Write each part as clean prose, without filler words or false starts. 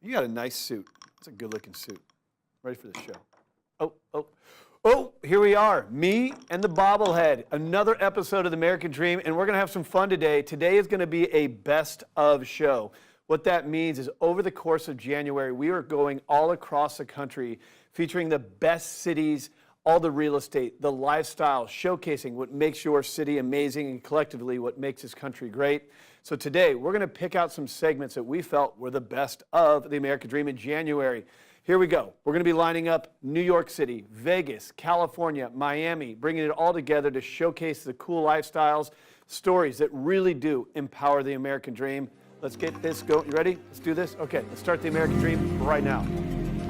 You got a nice suit. It's a good-looking suit. Ready for the show. Oh, here we are. Me and the bobblehead. Another episode of the American Dream, and we're going to have some fun today. Today is going to be a best of show. What that means is over the course of January, we are going all across the country featuring the best cities, all the real estate, the lifestyle, showcasing what makes your city amazing and collectively what makes this country great. So today, we're going to pick out some segments that we felt were the best of the American Dream in January. Here we go. We're going to be lining up New York City, Vegas, California, Miami, bringing it all together to showcase the cool lifestyles, stories that really do empower the American Dream. Let's get this going. You ready? Let's do this? Okay, let's start the American Dream right now.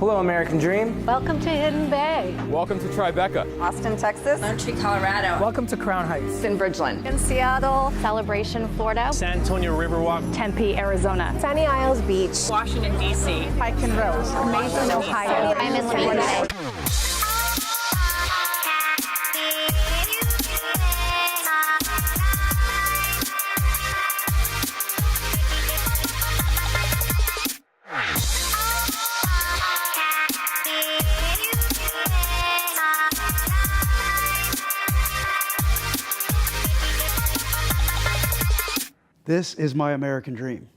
Hello, American Dream. Welcome to Hidden Bay. Welcome to Tribeca. Austin, Texas. Montreal, Colorado. Welcome to Crown Heights. In Bridgeland. In Seattle. Celebration, Florida. San Antonio Riverwalk. Tempe, Arizona. Sunny Isles Beach. Washington, D.C. Pike and Rose. Mason, Ohio. I'm in Louise. This is my American dream.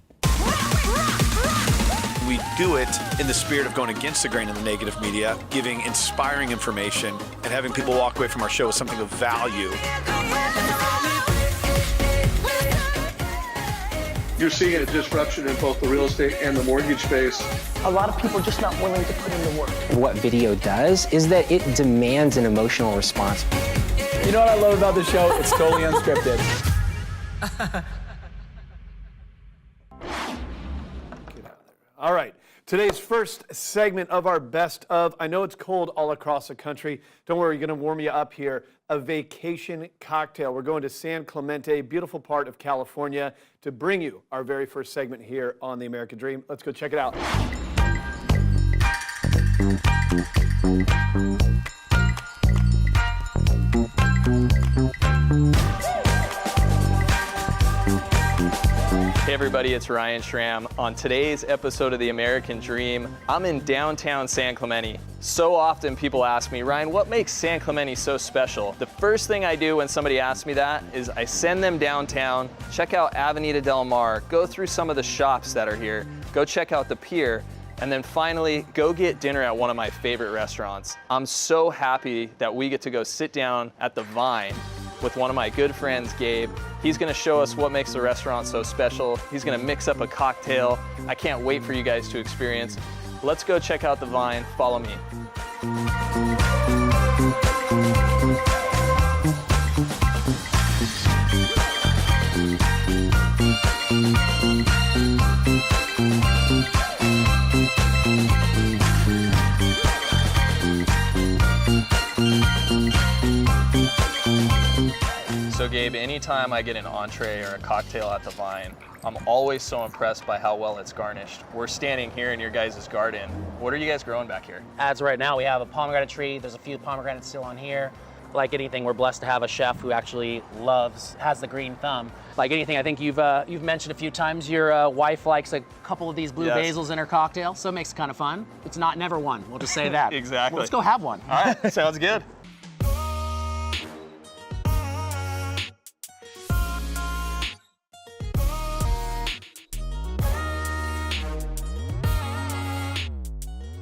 We do it in the spirit of going against the grain of the negative media, giving inspiring information, and having people walk away from our show with something of value. You're seeing a disruption in both the real estate and the mortgage space. A lot of people are just not willing to put in the work. What video does is that it demands an emotional response. You know what I love about the show? It's totally unscripted. All right, today's first segment of our best of, I know it's cold all across the country. Don't worry, we're going to warm you up here. A vacation cocktail. We're going to San Clemente, beautiful part of California, to bring you our very first segment here on the American Dream. Let's go check it out. Hey everybody, it's Ryan Schramm. On today's episode of The American Dream, I'm in downtown San Clemente. So often people ask me, Ryan, what makes San Clemente so special? The first thing I do when somebody asks me that is I send them downtown, check out Avenida Del Mar, go through some of the shops that are here, go check out the pier, and then finally go get dinner at one of my favorite restaurants. I'm so happy that we get to go sit down at the Vine with one of my good friends, Gabe. He's gonna show us what makes the restaurant so special. He's gonna mix up a cocktail. I can't wait for you guys to experience. Let's go check out the Vine. Follow me. So Gabe, anytime I get an entree or a cocktail at the Vine, I'm always so impressed by how well it's garnished. We're standing here in your guys' garden. What are you guys growing back here? As right now, we have a pomegranate tree. There's a few pomegranates still on here. Like anything, we're blessed to have a chef who actually has the green thumb. Like anything, I think you've mentioned a few times your wife likes a couple of these blue basils in her cocktail, so it makes it kind of fun. It's not never one, we'll just say that. Exactly. Well, let's go have one. All right, sounds good.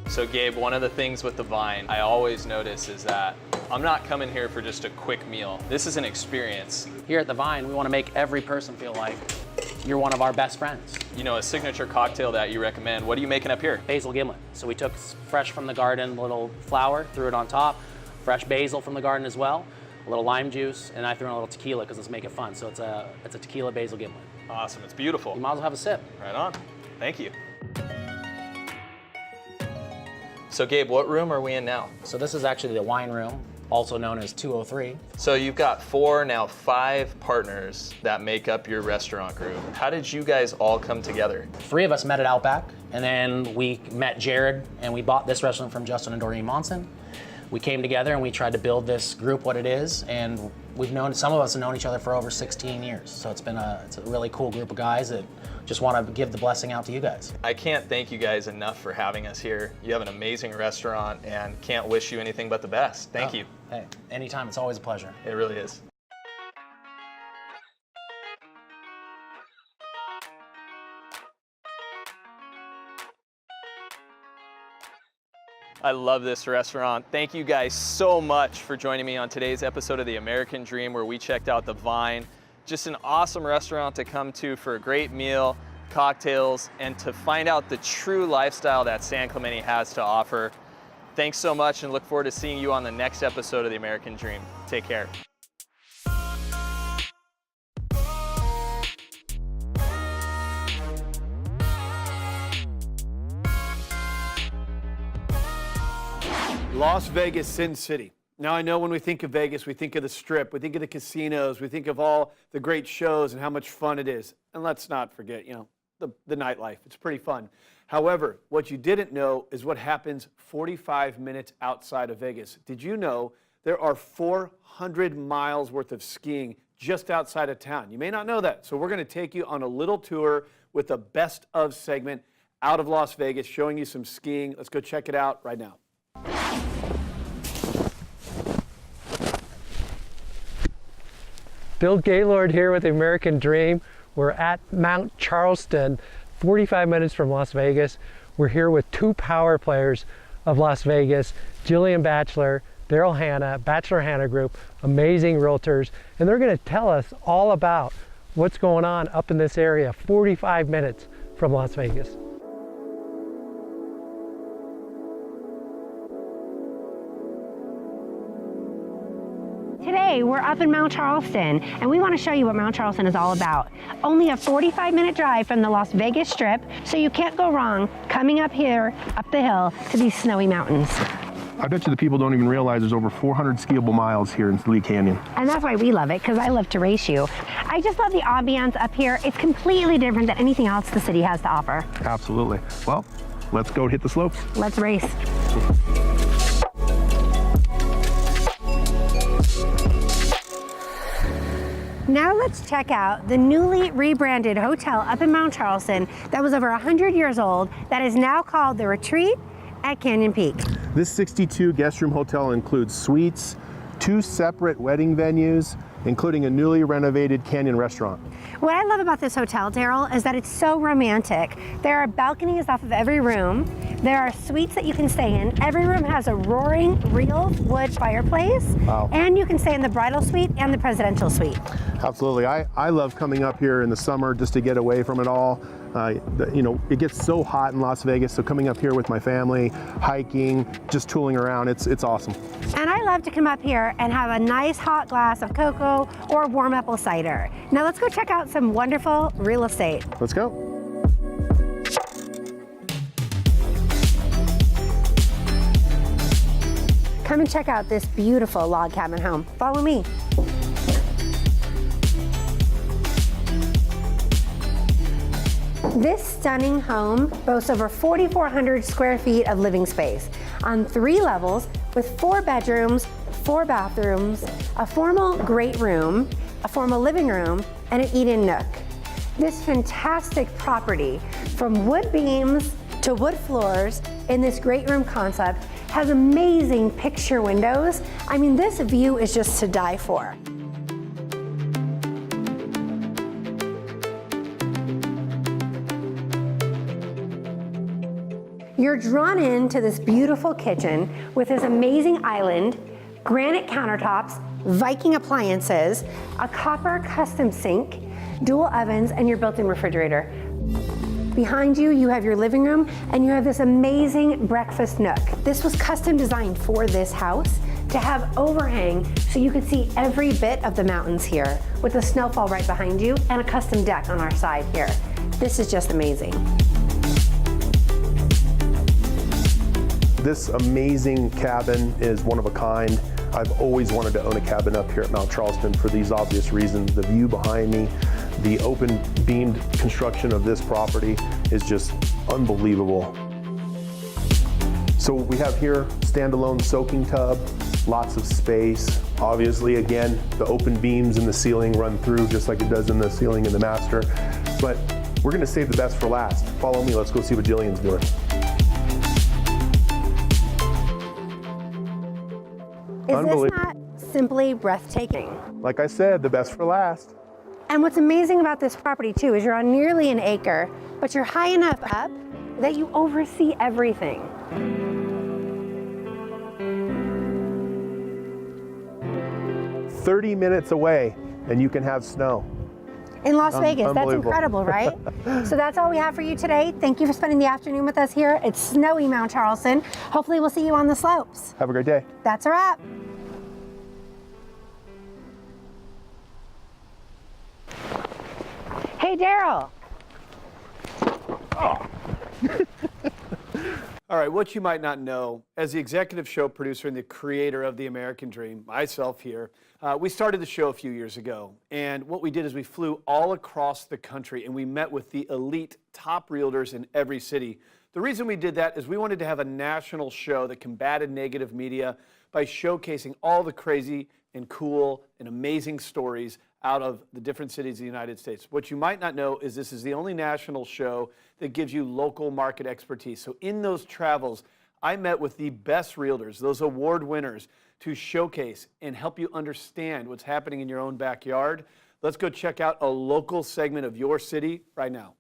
So Gabe, one of the things with the Vine I always notice is that I'm not coming here for just a quick meal. This is an experience. Here at the Vine, we want to make every person feel like you're one of our best friends. You know, a signature cocktail that you recommend. What are you making up here? Basil gimlet. So we took fresh from the garden, little flour, threw it on top, fresh basil from the garden as well, a little lime juice, and I threw in a little tequila because let's make it fun. So it's a tequila basil gimlet. Awesome, it's beautiful. You might as well have a sip. Right on, thank you. So Gabe, what room are we in now? So this is actually the wine room, also known as 203. So you've got 5 partners that make up your restaurant group. How did you guys all come together? 3 of us met at Outback, and then we met Jared, and we bought this restaurant from Justin and Doreen Monson. we came together and we tried to build this group what it is, and some of us have known each other for over 16 years. So it's a really cool group of guys that just want to give the blessing out to you guys. I can't thank you guys enough for having us here. You have an amazing restaurant and can't wish you anything but the best. Thank you. Hey, anytime, it's always a pleasure. It really is. I love this restaurant. Thank you guys so much for joining me on today's episode of The American Dream, where we checked out The Vine. Just an awesome restaurant to come to for a great meal, cocktails, and to find out the true lifestyle that San Clemente has to offer. Thanks so much, and look forward to seeing you on the next episode of The American Dream. Take care. Las Vegas, Sin City. Now, I know when we think of Vegas, we think of the Strip, we think of the casinos, we think of all the great shows and how much fun it is. And let's not forget, the nightlife. It's pretty fun. However, what you didn't know is what happens 45 minutes outside of Vegas. Did you know there are 400 miles worth of skiing just outside of town? You may not know that. So we're going to take you on a little tour with a best of segment out of Las Vegas, showing you some skiing. Let's go check it out right now. Bill Gaylord here with the American Dream. We're at Mount Charleston, 45 minutes from Las Vegas. We're here with two power players of Las Vegas, Jillian Batchelor, Daryl Hanna, Batchelor Hanna Group, amazing realtors, and they're going to tell us all about what's going on up in this area, 45 minutes from Las Vegas. Today, we're up in Mount Charleston, and we want to show you what Mount Charleston is all about. Only a 45-minute drive from the Las Vegas Strip, so you can't go wrong coming up here, up the hill, to these snowy mountains. I bet you the people don't even realize there's over 400 skiable miles here in Lee Canyon. And that's why we love it, because I love to race you. I just love the ambiance up here. It's completely different than anything else the city has to offer. Absolutely. Well, let's go hit the slopes. Let's race. Now let's check out the newly rebranded hotel up in Mount Charleston that was over 100 years old that is now called The Retreat at Canyon Peak. This 62 guest room hotel includes suites, 2 separate wedding venues, including a newly renovated Canyon restaurant. What I love about this hotel, Daryl, is that it's so romantic. There are balconies off of every room. There are suites that you can stay in. Every room has a roaring real wood fireplace. Wow. And you can stay in the bridal suite and the presidential suite. Absolutely. I love coming up here in the summer just to get away from it all. It gets so hot in Las Vegas, so coming up here with my family, hiking, just tooling around, it's awesome. And I love to come up here and have a nice hot glass of cocoa or warm apple cider. Now let's go check out some wonderful real estate. Let's go. Come and check out this beautiful log cabin home. Follow me. This stunning home boasts over 4,400 square feet of living space on 3 levels with 4 bedrooms, 4 bathrooms, a formal great room, a formal living room, and an eat-in nook. This fantastic property, from wood beams to wood floors in this great room concept, has amazing picture windows. I mean, this view is just to die for. You're drawn into this beautiful kitchen with this amazing island, granite countertops, Viking appliances, a copper custom sink, dual ovens, and your built-in refrigerator. Behind you, you have your living room, and you have this amazing breakfast nook. This was custom designed for this house to have overhang so you could see every bit of the mountains here with the snowfall right behind you and a custom deck on our side here. This is just amazing. This amazing cabin is one of a kind. I've always wanted to own a cabin up here at Mount Charleston for these obvious reasons. The view behind me, the open beamed construction of this property is just unbelievable. So we have here standalone soaking tub, lots of space. Obviously, again, the open beams in the ceiling run through just like it does in the ceiling in the master. But we're gonna save the best for last. Follow me, let's go see what Jillian's doing. Is this not simply breathtaking? Like I said, the best for last. And what's amazing about this property too is you're on nearly an acre, but you're high enough up that you oversee everything. 30 minutes away and you can have snow. In Las Vegas, that's Unbelievable. incredible, right? So that's all we have for you today. Thank you for spending the afternoon with us here. It's snowy Mount Charleston. Hopefully we'll see you on the slopes. Have a great day. That's a wrap. Hey, Daryl. All right, what you might not know, as the executive show producer and the creator of The American Dream, myself here, we started the show a few years ago. And what we did is we flew all across the country and we met with the elite top realtors in every city. The reason we did that is we wanted to have a national show that combated negative media by showcasing all the crazy and cool and amazing stories out of the different cities of the United States. What you might not know is this is the only national show that gives you local market expertise. So in those travels, I met with the best realtors, those award winners, to showcase and help you understand what's happening in your own backyard. Let's go check out a local segment of your city right now.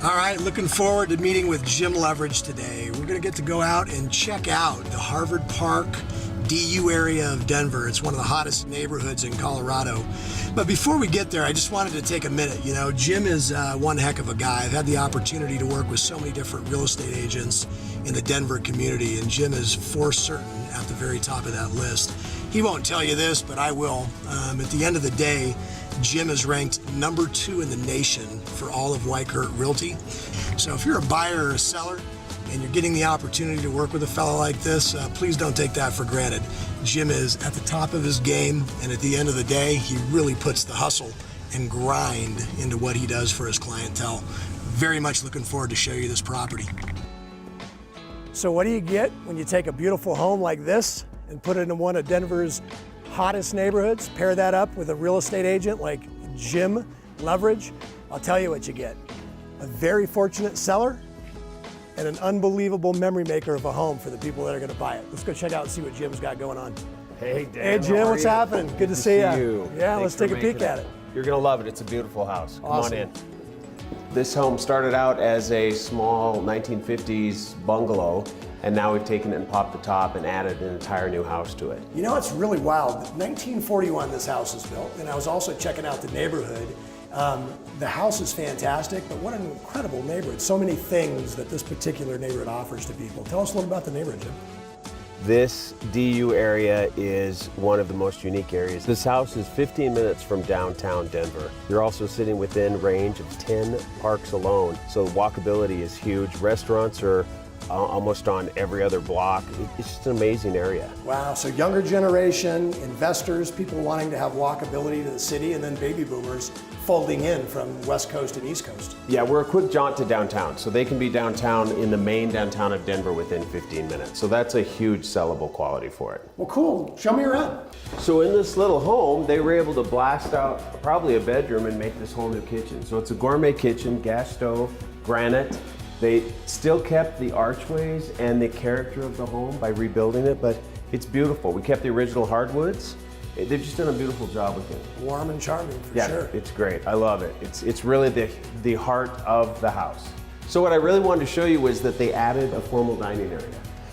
All right, looking forward to meeting with Jim Loveridge today. We're going to get to go out and check out the Harvard Park DU area of Denver. It's one of the hottest neighborhoods in Colorado. But before we get there, I just wanted to take a minute. You know, Jim is one heck of a guy. I've had the opportunity to work with so many different real estate agents in the Denver community, and Jim is for certain at the very top of that list. He won't tell you this, but I will. At the end of the day, Jim is ranked #2 in the nation for all of Weichert Realty. So if you're a buyer or a seller and you're getting the opportunity to work with a fellow like this, please don't take that for granted. Jim is at the top of his game, and at the end of the day, he really puts the hustle and grind into what he does for his clientele. Very much looking forward to show you this property. So what do you get when you take a beautiful home like this and put it in one of Denver's hottest neighborhoods, pair that up with a real estate agent like Jim Loveridge? I'll tell you what you get. A very fortunate seller and an unbelievable memory maker of a home for the people that are going to buy it. Let's go check out and see what Jim's got going on. Hey, Dan. Hey, Jim, what's happening? Good to see you. Yeah, Thanks let's take for a peek making at it. You're going to love it. It's a beautiful house. Come Awesome. on in. This home started out as a small 1950s bungalow, and now we've taken it and popped the top and added an entire new house to it. You know, it's really wild. 1941 this house was built, and I was also checking out the neighborhood. The house is fantastic, but what an incredible neighborhood. So many things that this particular neighborhood offers to people. Tell us a little about the neighborhood, Jim. This DU area is one of the most unique areas. This house is 15 minutes from downtown Denver. You're also sitting within range of 10 parks alone, so walkability is huge. Restaurants are almost on every other block. It's just an amazing area. Wow, so younger generation, investors, people wanting to have walkability to the city, and then baby boomers folding in from West Coast and East Coast. Yeah, we're a quick jaunt to downtown, so they can be downtown in the main downtown of Denver within 15 minutes. So that's a huge sellable quality for it. Well, cool. Show me around. So in this little home, they were able to blast out probably a bedroom and make this whole new kitchen. So it's a gourmet kitchen, gas stove, granite. They still kept the archways and the character of the home by rebuilding it, but it's beautiful. We kept the original hardwoods. They've just done a beautiful job with it. Warm and charming, for Yeah, sure. it's great. I love it. It's really the heart of the house. So what I really wanted to show you was that they added a formal dining area.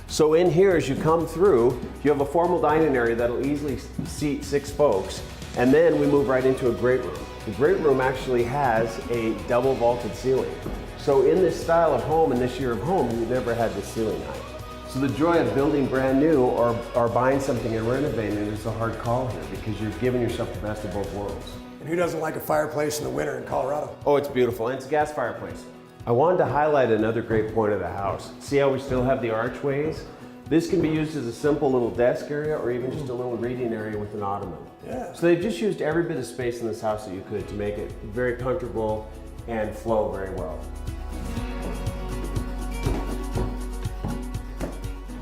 So in here, as you come through, you have a formal dining area that'll easily seat 6 folks, and then we move right into a great room. The great room actually has a double vaulted ceiling. So in this style of home, in this year of home, you've never had this ceiling height. So the joy of building brand new or buying something and renovating it is a hard call here because you're giving yourself the best of both worlds. And who doesn't like a fireplace in the winter in Colorado? Oh, it's beautiful, and it's a gas fireplace. I wanted to highlight another great point of the house. See how we still have the archways? This can be used as a simple little desk area or even just a little reading area with an ottoman. Yeah. So they've just used every bit of space in this house that you could to make it very comfortable and flow very well.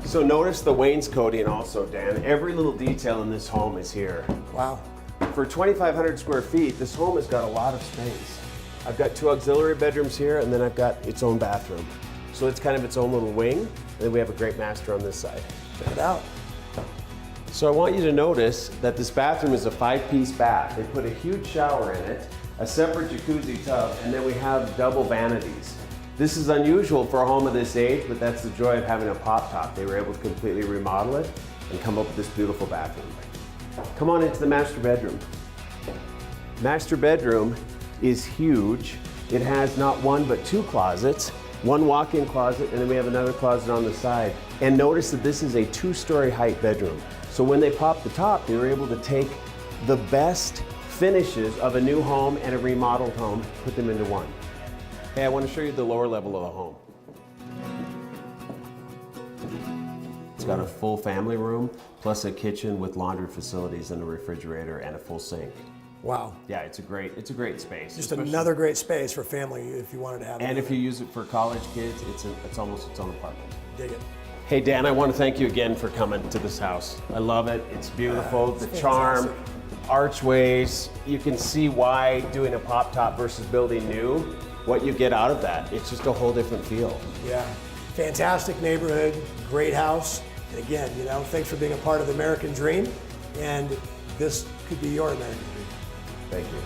So notice the wainscoting also, Dan. Every little detail in this home is here. Wow. For 2,500 square feet, this home has got a lot of space. I've got 2 auxiliary bedrooms here, and then I've got its own bathroom. So it's kind of its own little wing, and then we have a great master on this side. Check it out. So I want you to notice that this bathroom is a 5-piece bath. They put a huge shower in it, a separate jacuzzi tub, and then we have double vanities. This is unusual for a home of this age, but that's the joy of having a pop top. They were able to completely remodel it and come up with this beautiful bathroom. Come on into the master bedroom. Master bedroom is huge. It has not 1 but 2 closets, 1 walk-in closet, and then we have another closet on the side. And notice that this is a 2-story height bedroom. So when they popped the top, they were able to take the best finishes of a new home and a remodeled home, put them into one. Hey, I want to show you the lower level of the home. It's got a full family room, plus a kitchen with laundry facilities and a refrigerator and a full sink. Wow. Yeah, it's a great space. Just another great space for family if you wanted to have it. And if you use it for college kids, it's almost its own apartment. Dig it. Hey Dan, I want to thank you again for coming to this house. I love it. It's beautiful. The charm, archways. You can see why doing a pop top versus building new, what you get out of that. It's just a whole different feel. Yeah. Fantastic neighborhood, great house. And again, you know, thanks for being a part of the American Dream. And this could be your American Dream. Thank you.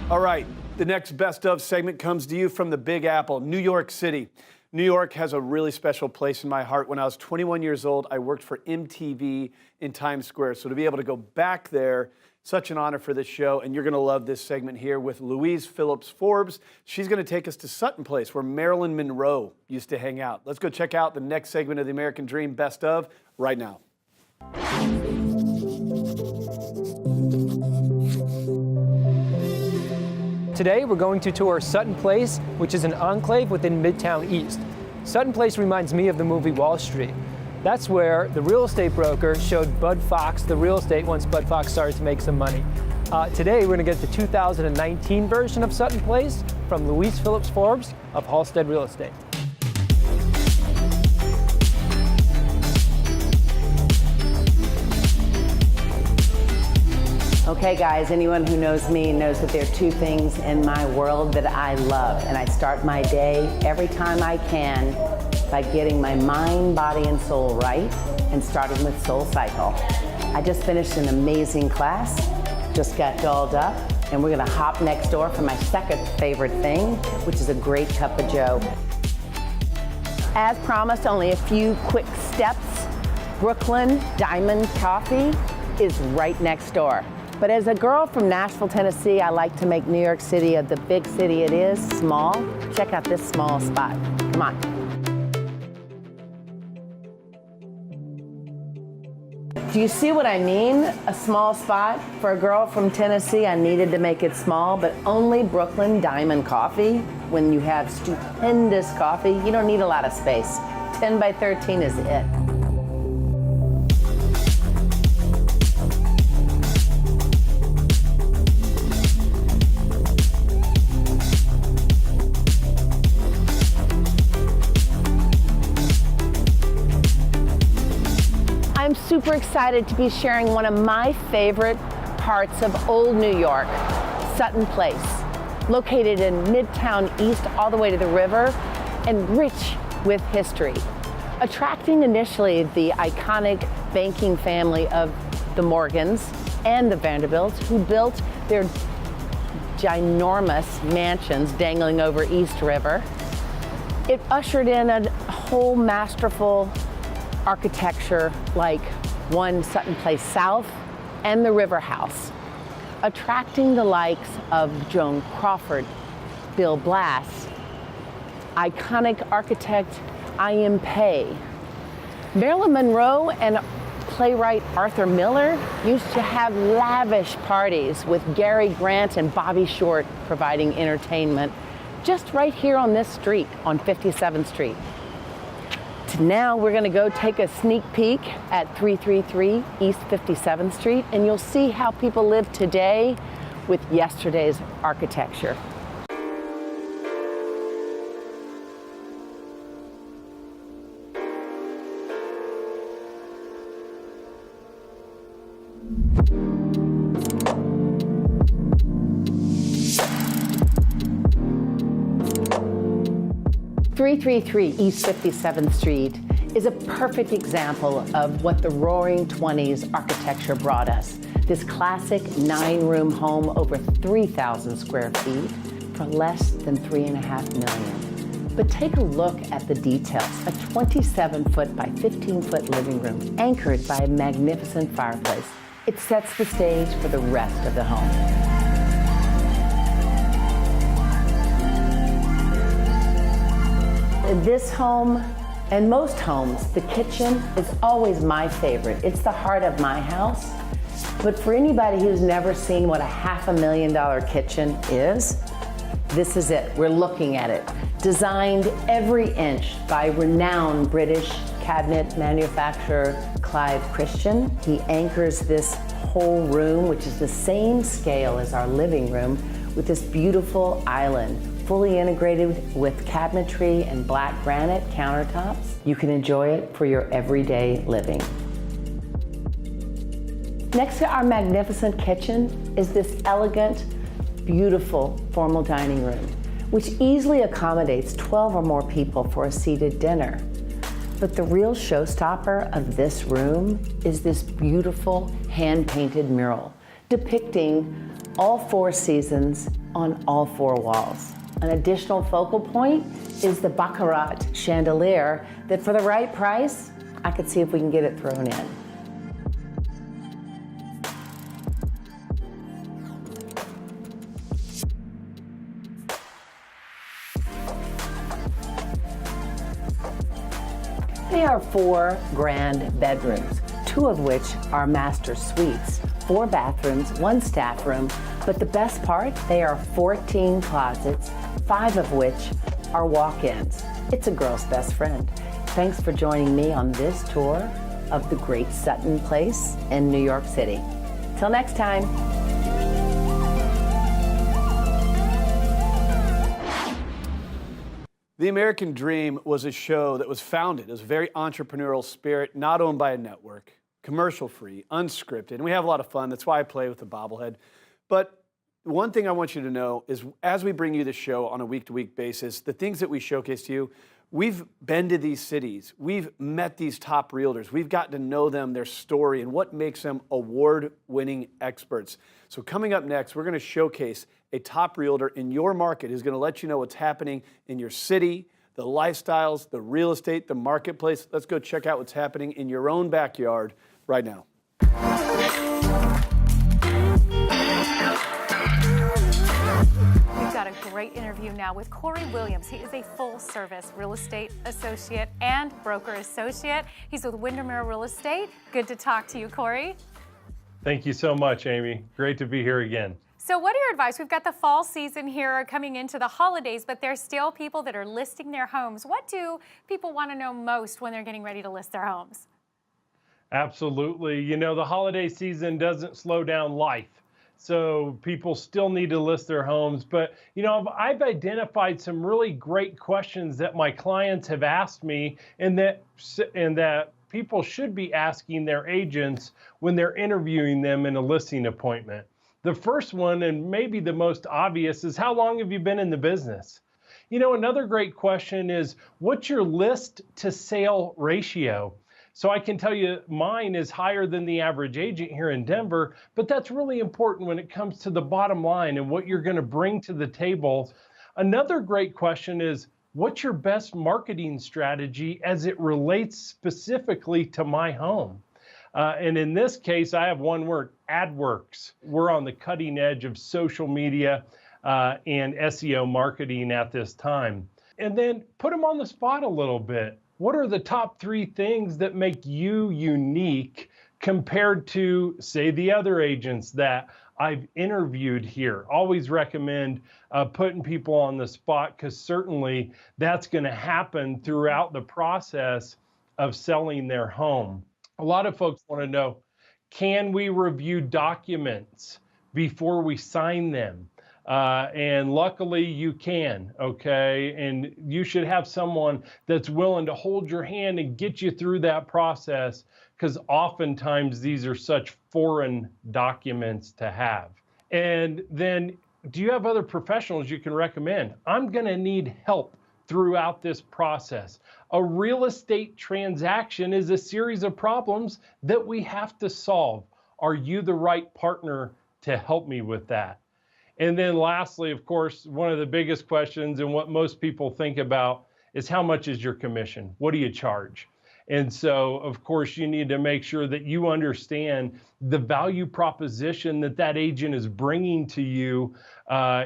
All right, the next Best Of segment comes to you from the Big Apple, New York City. New York has a really special place in my heart. When I was 21 years old, I worked for MTV in Times Square. So to be able to go back there, such an honor for this show. And you're going to love this segment here with Louise Phillips Forbes. She's going to take us to Sutton Place, where Marilyn Monroe used to hang out. Let's go check out the next segment of the American Dream Best Of right now. Today, we're going to tour Sutton Place, which is an enclave within Midtown East. Sutton Place reminds me of the movie Wall Street. That's where the real estate broker showed Bud Fox the real estate once Bud Fox started to make some money. Today, we're going to get the 2019 version of Sutton Place from Louise Phillips Forbes of Halstead Real Estate. Okay guys, anyone who knows me knows that there are 2 things in my world that I love, and I start my day every time I can by getting my mind, body, and soul right, and starting with Soul Cycle. I just finished an amazing class, just got dolled up, and we're gonna hop next door for my second favorite thing, which is a great cup of joe. As promised, only a few quick steps. Brooklyn Diamond Coffee is right next door. But as a girl from Nashville, Tennessee, I like to make New York City, the big city it is, small. Check out this small spot. Come on. Do you see what I mean? A small spot. For a girl from Tennessee, I needed to make it small, but only Brooklyn Diamond Coffee. When you have stupendous coffee, you don't need a lot of space. 10 by 13 is it. I'm super excited to be sharing one of my favorite parts of old New York, Sutton Place, located in Midtown East all the way to the river and rich with history. Attracting initially the iconic banking family of the Morgans and the Vanderbilts, who built their ginormous mansions dangling over East River. It ushered in a whole masterful architecture like One Sutton Place South and the River House, attracting the likes of Joan Crawford, Bill Blass, iconic architect I.M. Pei. Marilyn Monroe and playwright Arthur Miller used to have lavish parties with Gary Grant and Bobby Short providing entertainment just right here on this street, on 57th Street. Now we're going to go take a sneak peek at 333 East 57th Street, and you'll see how people live today with yesterday's architecture. East 57th Street is a perfect example of what the Roaring 20s architecture brought us. This classic 9-room home over 3,000 square feet for less than $3.5 million. But take a look at the details. A 27-foot by 15-foot living room anchored by a magnificent fireplace. It sets the stage for the rest of the home. In this home, and most homes, the kitchen is always my favorite. It's the heart of my house. But for anybody who's never seen what a $500,000 kitchen is, this is it. We're looking at it. Designed every inch by renowned British cabinet manufacturer Clive Christian. He anchors this whole room, which is the same scale as our living room, with this beautiful island, fully integrated with cabinetry and black granite countertops. You can enjoy it for your everyday living. Next to our magnificent kitchen is this elegant, beautiful formal dining room, which easily accommodates 12 or more people for a seated dinner. But the real showstopper of this room is this beautiful hand-painted mural depicting all 4 seasons on all 4 walls. An additional focal point is the baccarat chandelier that for the right price, I could see if we can get it thrown in. There are 4 grand bedrooms, 2 of which are master suites, 4 bathrooms, 1 staff room, but the best part, they are 14 closets, 5 of which are walk-ins. It's a girl's best friend. Thanks for joining me on this tour of the Great Sutton Place in New York City. Till next time. The American Dream was a show that was founded as a very entrepreneurial spirit, not owned by a network, commercial-free, unscripted, and we have a lot of fun. That's why I play with the bobblehead. But one thing I want you to know is as we bring you the show on a week-to-week basis, the things that we showcase to you, we've been to these cities. We've met these top realtors. We've gotten to know them, their story, and what makes them award-winning experts. So coming up next, we're going to showcase a top realtor in your market who's going to let you know what's happening in your city, the lifestyles, the real estate, the marketplace. Let's go check out what's happening in your own backyard right now. We've got a great interview now with Cory Williams. He is a full-service real estate associate and broker associate. He's with Windermere Real Estate. Good to talk to you, Cory. Thank you so much, Amy. Great to be here again. So what are your advice? We've got the fall season here coming into the holidays, but there's still people that are listing their homes. What do people want to know most when they're getting ready to list their homes? Absolutely. You know, the holiday season doesn't slow down life. So people still need to list their homes. But, you know, I've identified some really great questions that my clients have asked me and that people should be asking their agents when they're interviewing them in a listing appointment. The first one, and maybe the most obvious, is how long have you been in the business? You know, another great question is, what's your list to sale ratio? So I can tell you mine is higher than the average agent here in Denver, but that's really important when it comes to the bottom line and what you're going to bring to the table. Another great question is, what's your best marketing strategy as it relates specifically to my home? And in this case, I have one word, AdWorks. We're on the cutting edge of social media and SEO marketing at this time. And then put them on the spot a little bit. What are the top 3 things that make you unique compared to, say, the other agents that I've interviewed here. Always recommend putting people on the spot, because certainly that's going to happen throughout the process of selling their home. A lot of folks want to know, can we review documents before we sign them? And luckily you can, okay? And you should have someone that's willing to hold your hand and get you through that process, because oftentimes these are such foreign documents to have. And then, do you have other professionals you can recommend? I'm gonna need help throughout this process. A real estate transaction is a series of problems that we have to solve. Are you the right partner to help me with that? And then lastly, of course, one of the biggest questions and what most people think about is, how much is your commission? What do you charge? And so, of course, you need to make sure that you understand the value proposition that that agent is bringing to you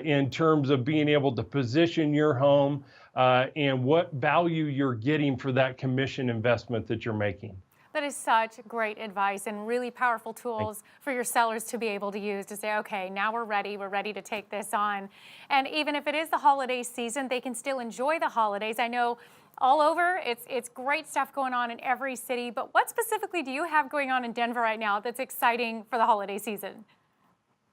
in terms of being able to position your home and what value you're getting for that commission investment that you're making. That is such great advice and really powerful tools for your sellers to be able to use to say, okay, now we're ready to take this on. And even if it is the holiday season, they can still enjoy the holidays. I know all over, it's great stuff going on in every city, but what specifically do you have going on in Denver right now that's exciting for the holiday season?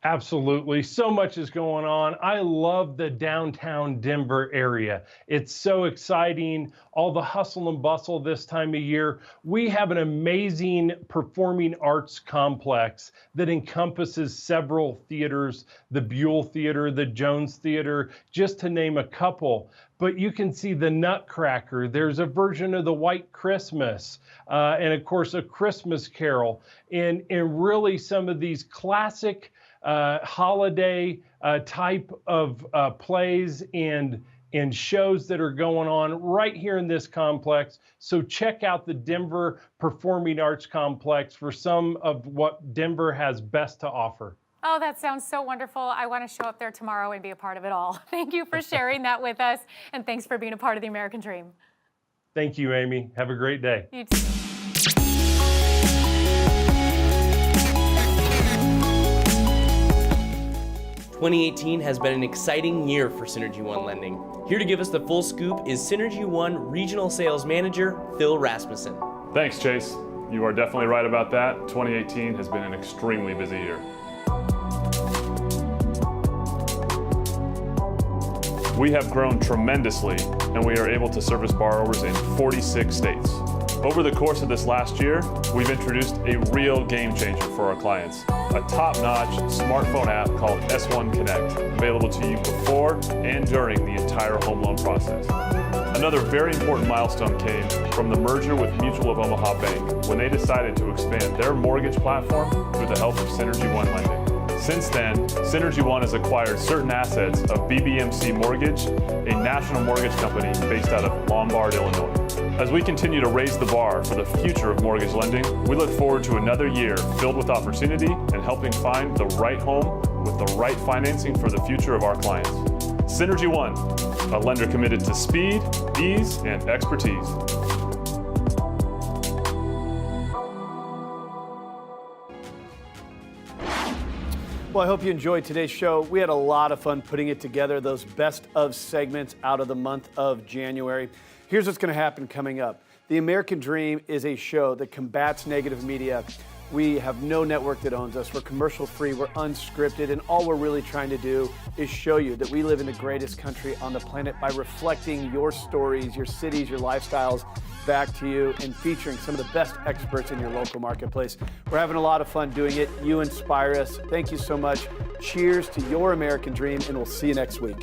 Absolutely. So much is going on. I love the downtown Denver area. It's so exciting. All the hustle and bustle this time of year. We have an amazing performing arts complex that encompasses several theaters, the Buell Theater, the Jones Theater, just to name a couple. But you can see the Nutcracker. There's a version of the White Christmas, and of course, A Christmas Carol, and really some of these classic holiday type of plays and shows that are going on right here in this complex. So check out the Denver Performing Arts Complex for some of what Denver has best to offer. Oh, that sounds so wonderful. I want to show up there tomorrow and be a part of it all. Thank you for sharing that with us, and thanks for being a part of the American Dream. Thank you, Amy. Have a great day. You too. 2018 has been an exciting year for Synergy One Lending. Here to give us the full scoop is Synergy One Regional Sales Manager, Phil Rasmussen. Thanks, Chase. You are definitely right about that. 2018 has been an extremely busy year. We have grown tremendously, and we are able to service borrowers in 46 states. Over the course of this last year, we've introduced a real game changer for our clients, a top-notch smartphone app called S1 Connect, available to you before and during the entire home loan process. Another very important milestone came from the merger with Mutual of Omaha Bank, when they decided to expand their mortgage platform through the help of Synergy One Lending. Since then, Synergy One has acquired certain assets of BBMC Mortgage, a national mortgage company based out of Lombard, Illinois. As we continue to raise the bar for the future of mortgage lending, we look forward to another year filled with opportunity and helping find the right home with the right financing for the future of our clients. Synergy One, a lender committed to speed, ease, and expertise. Well, I hope you enjoyed today's show. We had a lot of fun putting it together, those best of segments out of the month of January. Here's what's going to happen coming up. The American Dream is a show that combats negative media. We have no network that owns us. We're commercial free, we're unscripted, and all we're really trying to do is show you that we live in the greatest country on the planet by reflecting your stories, your cities, your lifestyles back to you and featuring some of the best experts in your local marketplace. We're having a lot of fun doing it. You inspire us. Thank you so much. Cheers to your American Dream, and we'll see you next week.